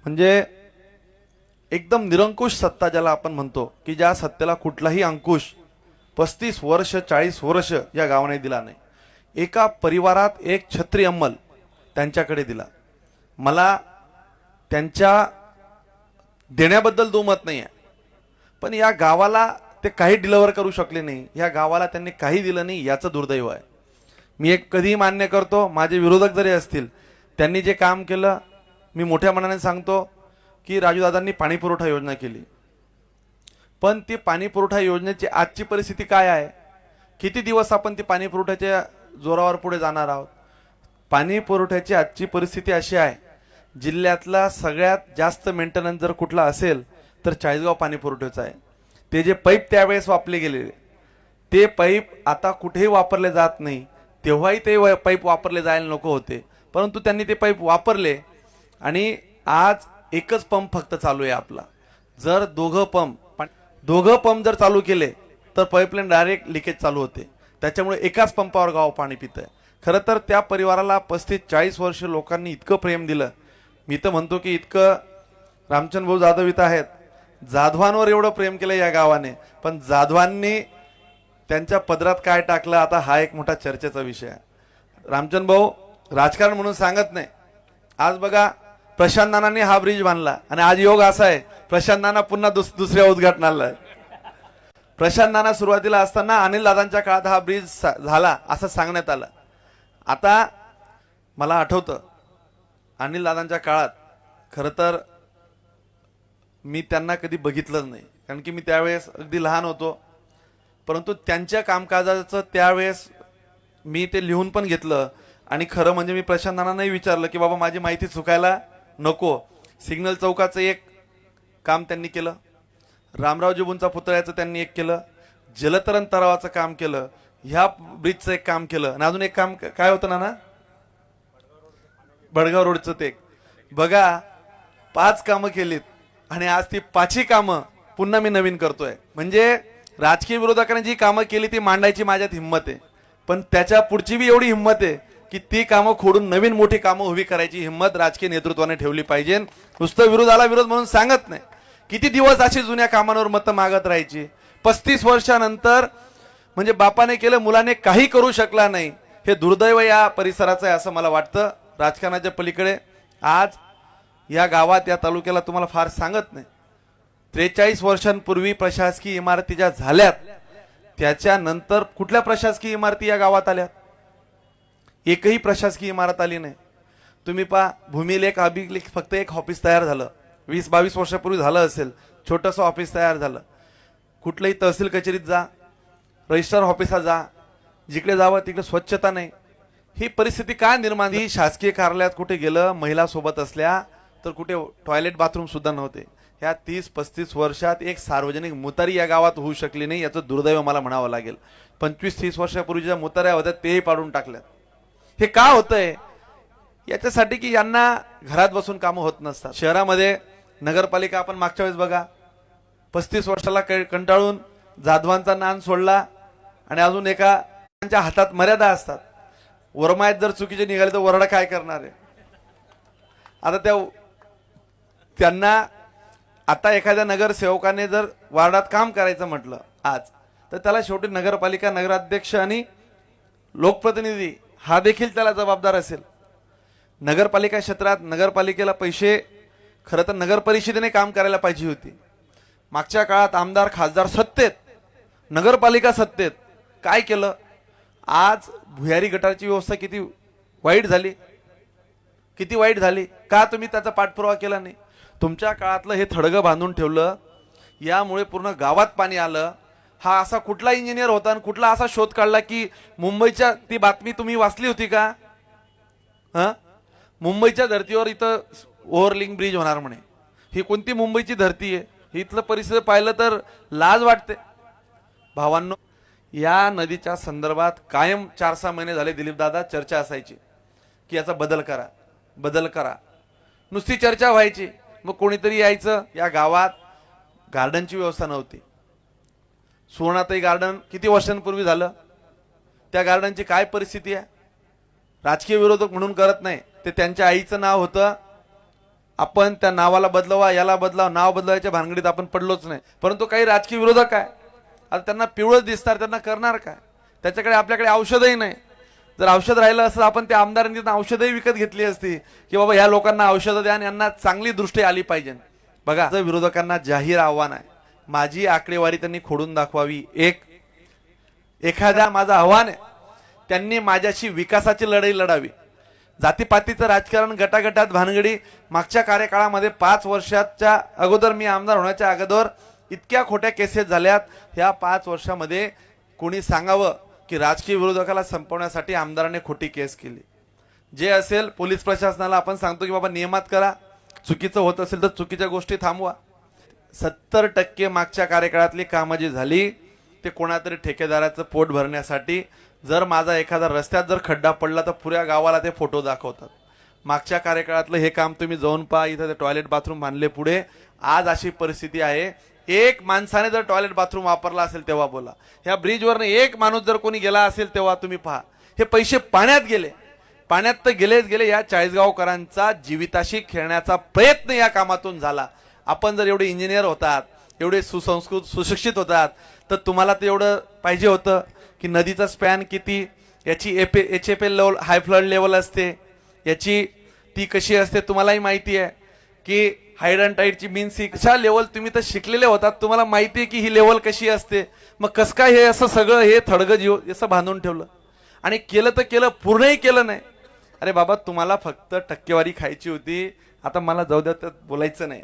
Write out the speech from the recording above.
म्हणजे एकदम निरंकुश सत्ता ज्याला आपण म्हणतो की ज्या सत्तेला कुठलाही अंकुश 35 वर्ष 40 वर्ष या गावाने दिला नाही। एका परिवारात एक छत्री अंमल त्यांच्याकडे दिला। मला त्यांच्या देण्याबद्दल दुमत नाही आहे, पण या गावाला ते काही डिलिव्हर करू शकले नाही। या गावाला त्यांनी काही दिलं नाही, याचं दुर्दैव आहे। मी एक कधी मान्य करतो, माझे विरोधक जरी असतील त्यांनी जे काम केलं, मी मोठ्या मनाने सांगतो की राजूदादांनी पाणी पुरवठा योजना केली, पण ती पाणी पुरवठा योजनेची आजची परिस्थिती काय आहे? किती दिवस आपण ती पाणी पुरवठ्याच्या जोरावर पुढे जाणार आहोत? पाणी पुरवठ्याची आजची परिस्थिती अशी आहे, जिल्ह्यातला सगळ्यात जास्त मेंटेनन्स जर कुठला असेल तर चाळीसगाव पाणी पुरवठ्याचा आहे। ते जे पाईप त्यावेळेस वापरले गेलेले ते पाईप आता कुठेही वापरले जात नाही। तेव्हाही ते पाईप वापरले जायला नको होते, परंतु त्यांनी ते पाईप वापरले आणि आज एकच पंप फक्त चालू आहे आपला। जर दोघं पंप जर चालू केले तर पाईपलाईन डायरेक्ट लिकेज चालू होते, त्याच्यामुळे एकाच पंपावर गाव पाणी पित आहे। खरं तर त्या परिवाराला 35-40 वर्ष लोकांनी इतकं प्रेम दिलं। मी तर म्हणतो की इतकं रामचंद्र भाऊ जाधव इथं आहेत, जाधवांवर एवढं प्रेम केलं या गावाने, पण जाधवांनी त्यांच्या पदरात काय टाकलं आता हा एक मोठा चर्चेचा विषय आहे। रामचंद्र भाऊ राजकारण म्हणून सांगत नाही। आज बघा प्रशांत नानांनी हा ब्रिज बांधला आणि आज योग असा आहे प्रशांत नाना पुन्हा दुसऱ्या उद्घाटनाला आहे। प्रशांत नाना सुरुवातीला असताना अनिल दादांच्या काळात हा ब्रिज झाला असं सांगण्यात आलं। आता मला आठवतं अनिल दादांच्या काळात खरं तर मी त्यांना कधी बघितलंच नाही, कारण की मी त्यावेळेस अगदी लहान होतो, परंतु त्यांच्या कामकाजाचं त्यावेळेस मी ते लिहून पण घेतलं। आणि खरं म्हणजे मी प्रशांत नानांनाही विचारलं की बाबा माझी माहिती चुकायला नको। सिग्नल चौकाचं एक काम त्यांनी केलं, रामराव जिबूंचा पुतळ्याचं त्यांनी एक केलं, जलतरण तलावाचं काम केलं, ह्या ब्रिजचं एक काम केलं, आणि अजून एक काम काय होतं ना बडगाव रोडचं ते बघा। 5 कामं केलीत आणि आज ती 5ही कामं पुन्हा मी नवीन करतोय। म्हणजे राजकीय विरोधकांनी जी कामं केली ती मांडायची माझ्यात हिंमत आहे, पण त्याच्या पुढची बी एवढी हिंमत आहे की ती कामं खोडून नवीन मोठी कामं उभी करायची हिंमत राजकीय नेतृत्वाने ठेवली पाहिजे। नुसतं विरोधाला विरोध म्हणून सांगत नाही। किती दिवस अशी जुन्या कामांवर मतं मागत राहायची? 35 वर्षानंतर म्हणजे बापाने केलं मुलाने काही करू शकला नाही, हे दुर्दैव या परिसराचं आहे असं मला वाटतं। राजकारणाच्या पलीकडे आज या गावात या तालुक्याला तुम्हाला फार सांगत नाही, 43 वर्षांपूर्वी प्रशासकीय इमारती ज्या झाल्यात त्याच्यानंतर कुठल्या प्रशासकीय इमारती या गावात आल्यात? एकही प्रशासकीय इमारत आली नाही। तुम्ही पहा भूमिलेख अभिलेख फक्त एक ऑफिस तयार झालं, 20-22 वर्षापूर्वी झालं असेल, छोटंसं ऑफिस तयार झालं। कुठल्याही तहसील कचेरीत जा, रजिस्टर ऑफिसात जा, जिकडे जावं तिकडे स्वच्छता नाही। ही परिस्थिती काय निर्माण झाली? शासकीय कार्यालयात कुठे गेलं महिला सोबत असल्या तर कुठे टॉयलेट बाथरूम सुद्धा नव्हते। ह्या 30-35 वर्षात एक सार्वजनिक मुतारी या गावात होऊ शकली नाही, याचं दुर्दैव मला म्हणावं लागेल। 25-30 वर्षापूर्वीच्या मुताऱ्या होत्या तेही पाडून टाकल्यात। हे का होतंय? याच्यासाठी की यांना घरात बसून कामं होत नसतात। शहरामध्ये नगरपालिका आपण मागच्या वेळेस बघा 35 वर्षाला कंटाळून जाधवांचा नान सोडला आणि अजून एका त्यांच्या हातात मर्यादा असतात। वरमायत जर चुकीचे निघाले तर वरडा काय करणार आहे? आता त्यांना आता एखाद्या नगरसेवकाने जर वार्डात काम करायचं म्हटलं आज, तर त्याला शेवटी नगरपालिका नगराध्यक्ष आणि लोकप्रतिनिधी हा देखील त्याला जबाबदार असेल। नगरपालिका क्षेत्रात नगरपालिकेला पैसे खरं तर नगर परिषदेने काम करायला पाहिजे होती। मागच्या काळात आमदार खासदार सत्तेत, नगरपालिका सत्तेत, काय केलं? आज भुयारी गटारची व्यवस्था किती वाईट झाली, किती वाईट झाली। का तुम्ही त्याचा पाठपुरावा केला नाही? तुमच्या काळातलं हे थडगं बांधून ठेवलं, यामुळे पूर्ण गावात पाणी आलं। हा असा कुठला इंजिनियर होता आणि कुठला असा शोध काढला की मुंबईच्या ती बातमी तुम्ही वाचली होती का? मुंबईच्या धर्तीवर इथं ओव्हरलिंग ब्रिज होणार म्हणे। ही कोणती मुंबईची धरती आहे? इथलं परिसर पाहिलं तर लाज वाटते। भावांनो, या नदीच्या संदर्भात कायम 4-6 महिने झाले दिलीप दादा चर्चा असायची की याचा बदल करा, बदल करा, नुसती चर्चा व्हायची। मग कोणीतरी यायचं। या गावात गार्डनची व्यवस्था नव्हती। सुवर्णाताई गार्डन किती वर्षांपूर्वी झालं, त्या गार्डनची काय परिस्थिती आहे? राजकीय विरोधक म्हणून करत नाही, ते त्यांच्या आईचं नाव होतं आपण त्या नावाला बदलवा, याला बदलावा, नाव बदलावायच्या भानगडीत आपण पडलोच नाही. परंतु काही राजकीय विरोधक आहे, आता त्यांना पिवळं दिसणार, त्यांना करणार काय? त्याच्याकडे आपल्याकडे औषधही नाही. जर औषध राहिलं असतं आपण त्या आमदारांनी औषधही विकत घेतली असती की बाबा ह्या लोकांना औषधं द्या आणि यांना चांगली दृष्टी आली पाहिजे. बघा, विरोधकांना जाहीर आव्हान आहे, माझी आकडेवारी त्यांनी खोडून दाखवावी. एखाद्या माझं आव्हान आहे, त्यांनी माझ्याशी विकासाची लढाई लढावी. जातीपातीचं राजकारण, गटागटात भानगडी, मागच्या कार्यकाळामध्ये 5 वर्षाच्या अगोदर, मी आमदार होण्याच्या अगोदर इतक्या खोट्या केसेस झाल्यात. ह्या 5 वर्षामध्ये कोणी सांगावं की राजकीय विरोधकाला संपवण्यासाठी आमदाराने खोटी केस केली. जे असेल पोलीस प्रशासनाला आपण सांगतो की बाबा नियमात करा, चुकीचं होत असेल तर चुकीच्या गोष्टी थांबवा. 70% मागच्या कार्यकाळातली कामं जी झाली ते कोणातरी ठेकेदाराचं पोट भरण्यासाठी. जर माझा एखादा रस्त्यात जर खड्डा पडला तर पुऱ्या गावाला ते फोटो दाखवतात. मागच्या कार्यकाळातलं हे काम तुम्ही जाऊन पहा. इथं ते टॉयलेट बाथरूम बांधले पुढे. आज अशी परिस्थिती आहे, एक माणसाने जर टॉयलेट बाथरूम वापरला असेल तेव्हा बोला. ह्या ब्रिजवरनं एक माणूस जर कोणी गेला असेल तेव्हा तुम्ही पहा. हे पैसे पाण्यात गेले, पाण्यात तर गेलेच गेले. या चाळीसगावकरांचा जीविताशी खेळण्याचा प्रयत्न या कामातून झाला. आपण जर एवढे इंजिनियर होतात, एवढे सुसंस्कृत सुशिक्षित होतात, तर तुम्हाला ते एवढं पाहिजे होतं की नदीचा स्पॅन किती, याची HFL लेवल, हाय फ्लड लेवल असते, याची ती कशी असते तुम्हालाही माहिती आहे की हाईड अँड टाईडची मीन सी कशा लेवल, तुम्ही तर शिकलेले होतात, तुम्हाला माहिती आहे की ही लेवल कशी असते. मग कसं काय हे असं सगळं हे थडगं जीव असं बांधून ठेवलं आणि केलं तर केलं, पूर्णही केलं नाही. अरे बाबा, तुम्हाला फक्त टक्केवारी खायची होती. आता मला जाऊ द्या, तर बोलायचं नाही.